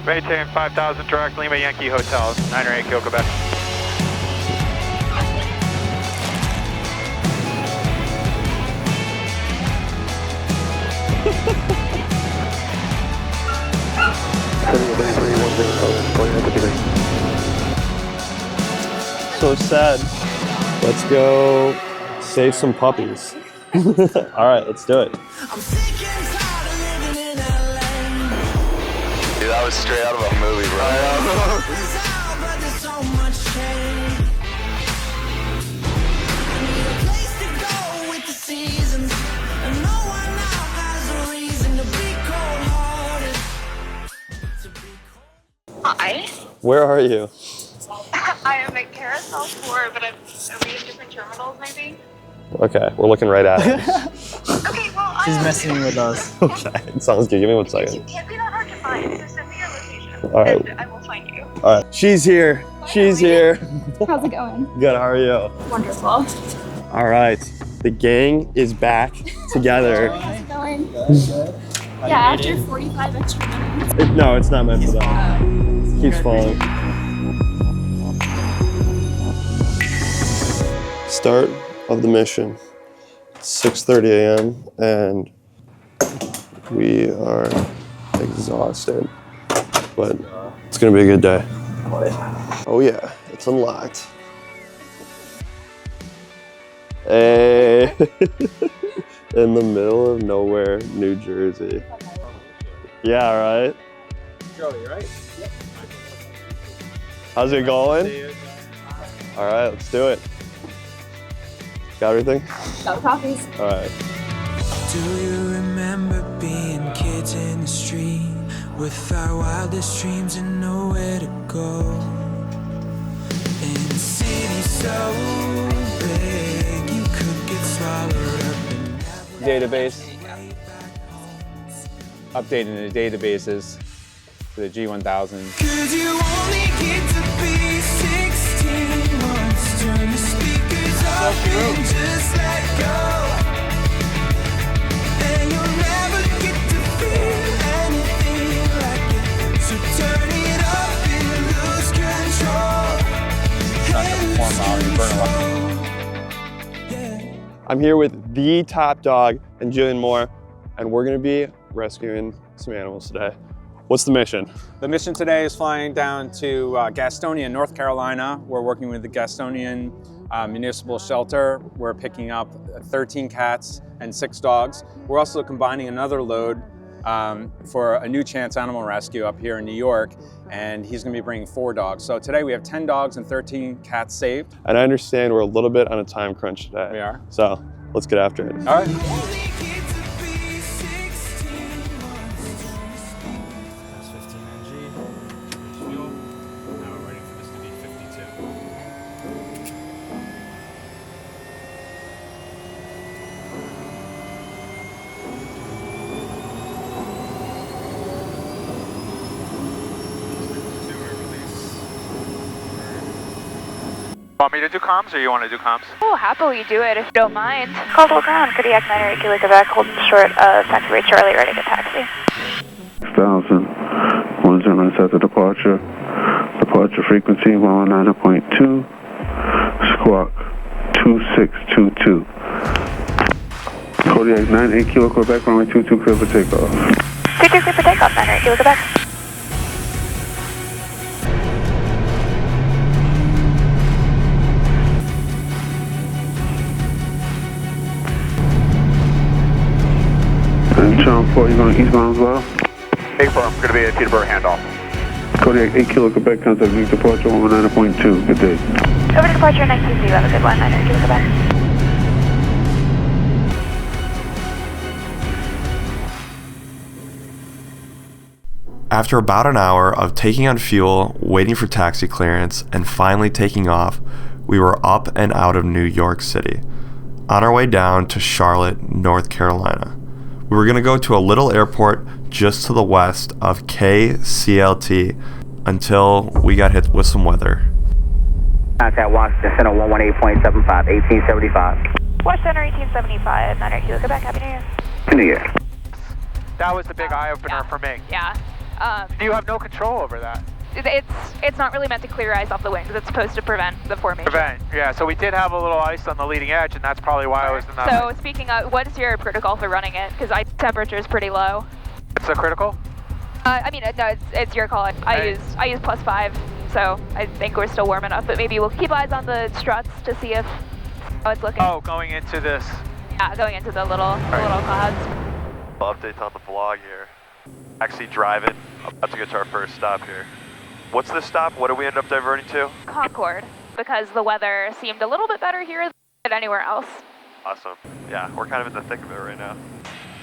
Maintain 5000 direct Lima Yankee Hotel, 908 Kilo, Quebec. So sad. Let's go save some puppies. All right, let's do it. Dude, that was straight out of a movie, bro. Hi. Where are you? I am at Carousel 4, but are we in different terminals maybe? Okay, we're looking right at it. Okay, well, She's messing with us. Okay, sounds good. Give me 1 You second. can't be that hard to find, so send me your location. All right. And I will find you. All right, she's here. She's here. How's it going? Good, how are you? Wonderful. All right, the gang is back together. How's it going? Yeah, after 45 extra minutes. No, it's not meant for that. Keeps falling. Start of the mission. It's 6:30 a.m. and we are exhausted, but it's gonna be a good day. Oh yeah, it's unlocked. Hey, in the middle of nowhere, New Jersey. Yeah, right? Joey, right? Yep. How's it going? All right, let's do it. Got everything? Got copies. All right. Do you remember being kids in the street with our wildest dreams and nowhere to go? In a city so big you could get swallowed up in Database. Updating the databases for the G1000. 'Cause you only get to be 16 once. Turn the speakers up and just let go. And you'll never get to feel anything like it. So turn it up and lose control. I'm here with the top dog and Jillian Moore, and we're gonna be rescuing some animals today. What's the mission? The mission today is flying down to Gastonia, North Carolina. We're working with the Gastonian Municipal Shelter. We're picking up 13 cats and 6 dogs. We're also combining another load for a New Chance Animal Rescue up here in New York, and he's gonna be bringing 4 dogs. So today we have 10 dogs and 13 cats saved. And I understand we're a little bit on a time crunch today. We are. So let's get after it. All right. Want me to do comms or you want to do comms? Oh, happily do it if you don't mind. Caldwell Ground, Kodiak 908 Kilo, Quebec, holding short of taxi rate Charlie, ready to get taxi. 6,000, 109 south of departure. Departure frequency 119.2, squawk 2622. Kodiak 98 Kilo, Quebec, runway 22 clear for takeoff. 22 clear for takeoff, 908 Kilo, Quebec. And John 4, you going eastbound as well? Hey, firm, going to be a Peterborough handoff. Kodiak 8 Kilo, Quebec, contact me, departure 119.2. Good day. Over to departure, next to you, have a good one, 908 Kilo, Quebec. After about an hour of taking on fuel, waiting for taxi clearance, and finally taking off, we were up and out of New York City, on our way down to Charlotte, North Carolina. We were going to go to a little airport just to the west of KCLT until we got hit with some weather. Contact Washington Center 118.75, 1875. West Center 1875, 908 Kilo, Quebec, Happy New Year. New Year. That was the big eye-opener for me. Yeah. Do you have no control over that? It's not really meant to clear ice off the wings. It's supposed to prevent the formation. Yeah, so we did have a little ice on the leading edge, and that's probably why I was in that. So speaking of, what is your protocol for running it? Because ice temperature is pretty low. It's a critical? I mean, no, it's your call. I use +5, so I think we're still warm enough. But maybe we'll keep eyes on the struts to see how it's looking. Oh, going into this. Yeah, going into the little clouds. Update on the vlog here. Actually driving, about to get to our first stop here. What's this stop? What do we end up diverting to? Concord, because the weather seemed a little bit better here than anywhere else. Awesome. Yeah, we're kind of in the thick of it right now.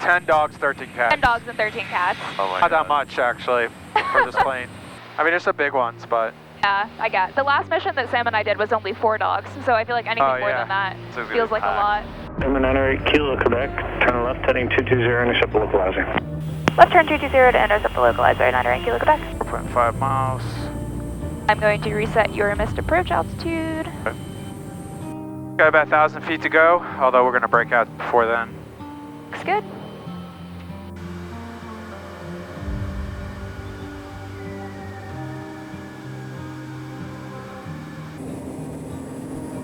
10 dogs, 13 cats. 10 dogs and 13 cats. Oh my Not God. that much, actually, for this plane. I mean, there's some big ones, but... Yeah, I get. The last mission that Sam and I did was only 4 dogs, so I feel like anything more than that feels like a lot. Lima 908 Kilo, Quebec. Turn left heading 220, intercept the localizer. Left turn 220 to intercept the localizer, 908 Kilo, Quebec. 4.5 miles. I'm going to reset your missed approach altitude. Got about 1,000 feet to go, although we're going to break out before then. Looks good.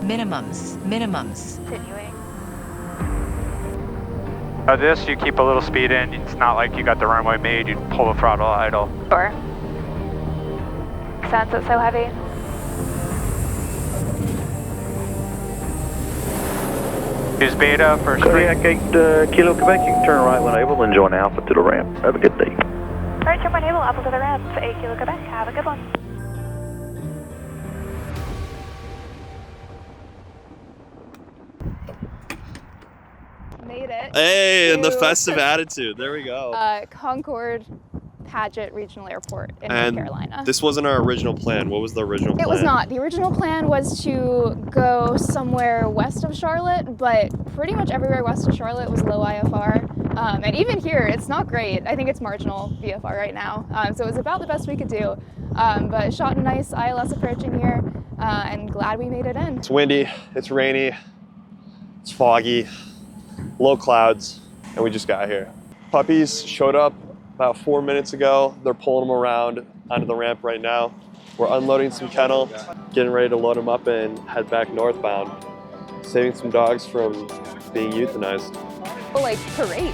Minimums. Continuing. This, you keep a little speed in. It's not like you got the runway made. You pull the throttle idle. Sure. Makes sense, it's so heavy. Use beta for Kodiak 8 Kilo, Quebec. You can turn right when able and join Alpha to the ramp. Have a good day. Alright, turn when able, Apple to the ramp, 8 Kilo, Quebec. Have a good one. Made it. Hey, and the to, festive attitude. There we go. Concord Paget Regional Airport in And North Carolina. this wasn't our original plan. What was the original plan? It was not. The original plan was to go somewhere west of Charlotte, but pretty much everywhere west of Charlotte was low IFR. And even here, it's not great. I think it's marginal VFR right now. So it was about the best we could do. But shot a nice ILS approaching here, and glad we made it in. It's windy, it's rainy, it's foggy, low clouds, and we just got here. Puppies showed up about 4 minutes ago. They're pulling them around onto the ramp right now. We're unloading some kennel, getting ready to load them up and head back northbound, saving some dogs from being euthanized. Oh, like parade.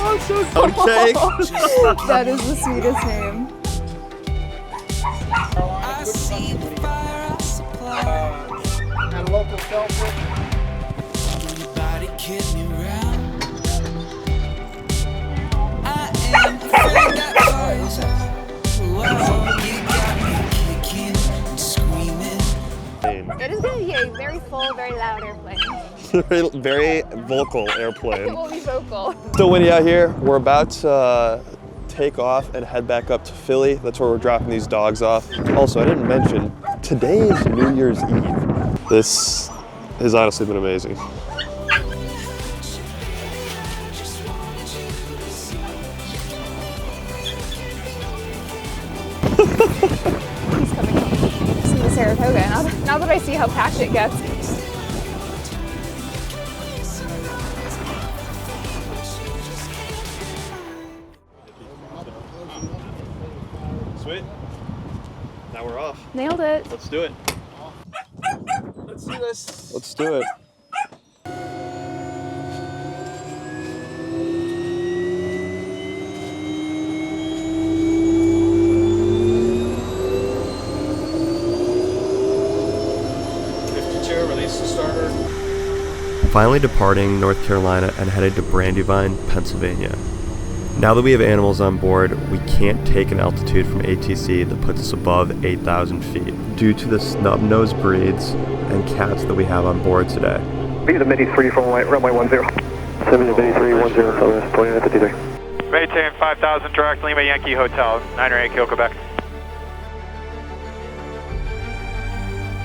Oh, so okay. That is the sweetest name. I see the fire I supply. And local shelter. Anybody kid me round? I am afraid that fires out. Whoa, you got me kicking and screaming. It is going to be a very full, very loud airplane. Very vocal It airplane. will be vocal. Still windy out here. We're about to take off and head back up to Philly. That's where we're dropping these dogs off. Also, I didn't mention, today is New Year's Eve. This has honestly been amazing. He's coming to Saratoga. Now that I see how packed it gets. Sweet. Now we're off. Nailed it. Let's do it. Let's do this. Let's do it. Release the starter. Finally departing North Carolina and headed to Brandywine, Pennsylvania. Now that we have animals on board, we can't take an altitude from ATC that puts us above 8,000 feet due to the snub-nosed breeds and cats that we have on board today. Be the Midi 3 from runway 10. 7 to Midi 3, 10, Southwest, 2953. Maintain 5,000 direct Lima Yankee Hotel, 908 Kilo, Quebec.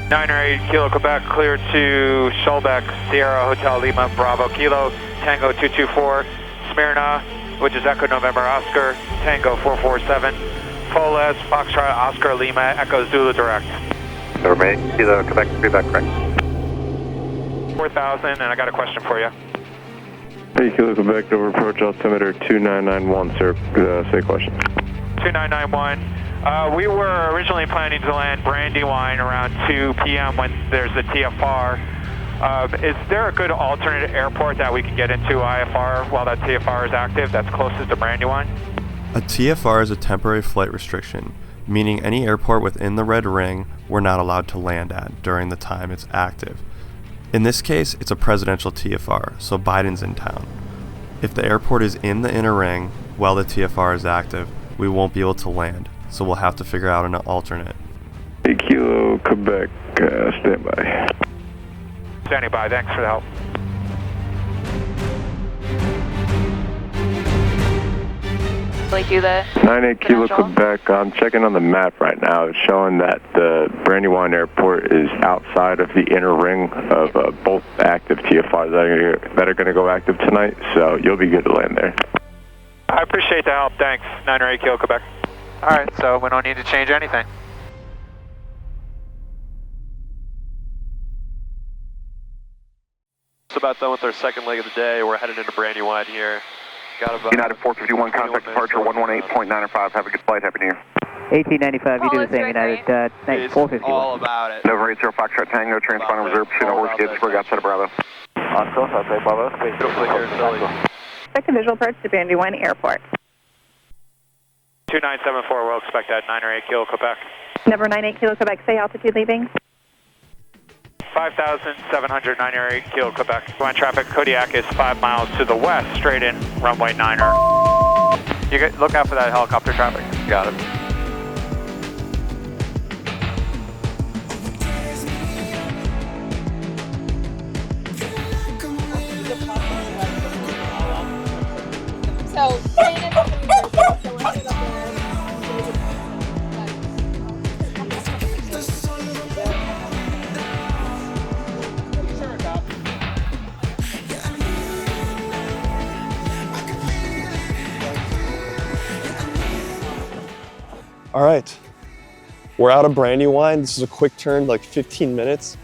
908 Kilo, Quebec, clear to Schulbeck, Sierra Hotel Lima, Bravo Kilo, Tango 224, Smyrna, which is Echo November Oscar, Tango 447, Foles, Foxtrot Oscar Lima, Echo Zulu direct. Kilo, Quebec, feedback correct. 4,000, and I got a question for you. Hey, Kilo Quebec, over approach altimeter 2991, sir. Say question. 2991. We were originally planning to land Brandywine around 2 p.m. when there's the TFR. Is there a good alternate airport that we can get into IFR while that TFR is active that's closest to Brandywine? A TFR is a temporary flight restriction, meaning any airport within the red ring we're not allowed to land at during the time it's active. In this case, it's a presidential TFR, so Biden's in town. If the airport is in the inner ring while the TFR is active, we won't be able to land, so we'll have to figure out an alternate. Hey, Kilo Quebec, stand by. Standing by, thanks for the help. Do the 98 Kilo credential. Quebec, I'm checking on the map right now. It's showing that the Brandywine Airport is outside of the inner ring of both active TFRs that are going to go active tonight, so you'll be good to land there. I appreciate the help, thanks. 908 Kilo Quebec. All right, so we don't need to change anything. Just about done with our second leg of the day. We're headed into Brandywine here. Got about United 451, contact departure 118.95. Have a good flight. Happy New Year. 1895, you do the same, United. it's 451. all about it. Nova 80 Foxtrot Tango, transponder reserve, shooting horse, get square, outside of Bravo. On course, outside Bravo. Beautiful here in Philly. Second visual approach to Brandywine Airport. 2974, we'll expect that 908 Kilo Quebec. Number 98 Kilo Quebec, say altitude leaving. 5,700, 908 Kilo Quebec. Line traffic, Kodiak is 5 miles to the west, straight in, runway 9er. You get, look out for that helicopter traffic. Got it. So, All right, we're out of Brandywine. This is a quick turn, like 15 minutes.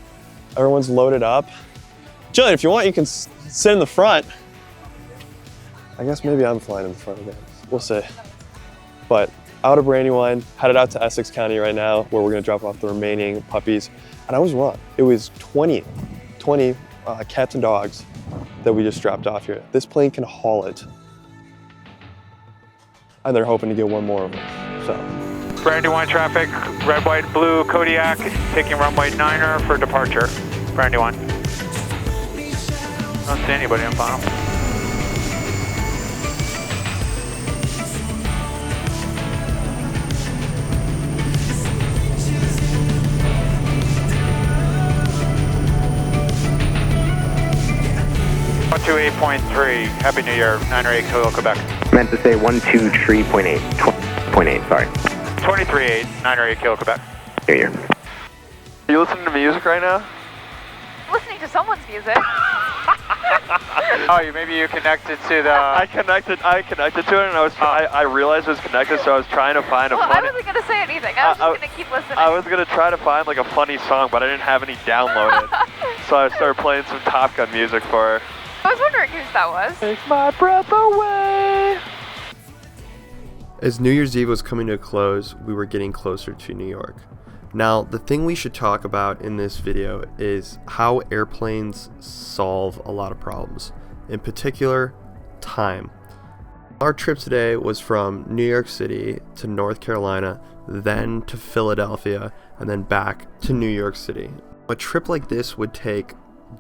Everyone's loaded up. Jillian, if you want, you can sit in the front. I guess maybe I'm flying in the front again. We'll see. But out of Brandywine, headed out to Essex County right now, where we're gonna drop off the remaining puppies. And I was wrong. It was 20 cats and dogs that we just dropped off here. This plane can haul it. And they're hoping to get one more of them, so. Brandywine traffic, red, white, blue, Kodiak, taking runway 9er for departure. Brandywine. Don't see anybody on final. To 8.3. Happy New Year, 908 Kilo Quebec. Meant to say 123.8. 20.8, sorry. 23.8, 908 Kilo Quebec. New Year. Are you listening to music right now? Listening to someone's music. Oh, maybe you connected to the... I connected to it, and I realized it was connected, so I was trying to find a funny... I wasn't going to say anything. I was just going to keep listening. I was going to try to find like a funny song, but I didn't have any downloaded. So I started playing some Top Gun music for her. I was wondering whose that was. Take my breath away. As New Year's Eve was coming to a close, we were getting closer to New York. Now, the thing we should talk about in this video is how airplanes solve a lot of problems. In particular, time. Our trip today was from New York City to North Carolina, then to Philadelphia, and then back to New York City. A trip like this would take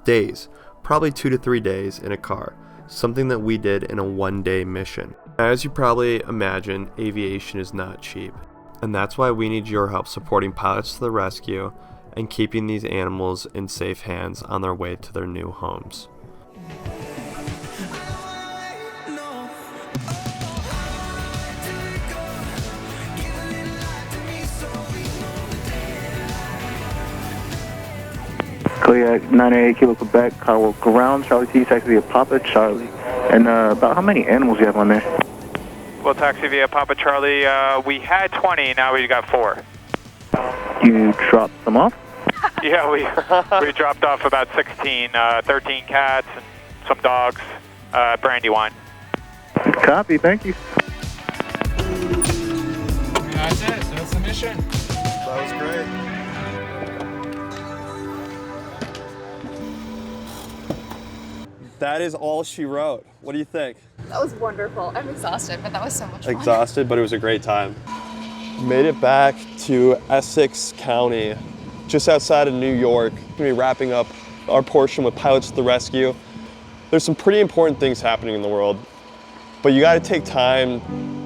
days, probably 2 to 3 days in a car, something that we did in a one-day mission. As you probably imagine, aviation is not cheap, and that's why we need your help supporting Pilots to the Rescue and keeping these animals in safe hands on their way to their new homes. Kodiak 908 Kilo Quebec, car will ground, Charlie T, taxi via Papa Charlie. And about how many animals you have on there? We'll taxi via Papa Charlie. We had 20, now we got 4. You dropped them off? Yeah, we dropped off about 13 cats and some dogs, Brandywine. Copy, thank you. That's it. That's the mission. That was great. That is all she wrote. What do you think? That was wonderful. I'm exhausted, but that was so much fun. Exhausted, but it was a great time. Made it back to Essex County, just outside of New York. We're gonna be wrapping up our portion with Pilots to the Rescue. There's some pretty important things happening in the world, but you gotta take time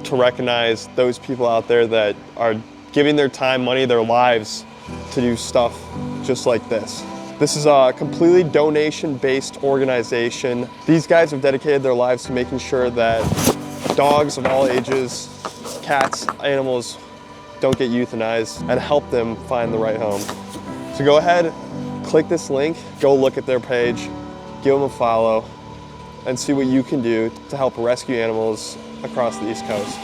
to recognize those people out there that are giving their time, money, their lives to do stuff just like this. This is a completely donation-based organization. These guys have dedicated their lives to making sure that dogs of all ages, cats, animals, don't get euthanized and help them find the right home. So go ahead, click this link, go look at their page, give them a follow, and see what you can do to help rescue animals across the East Coast.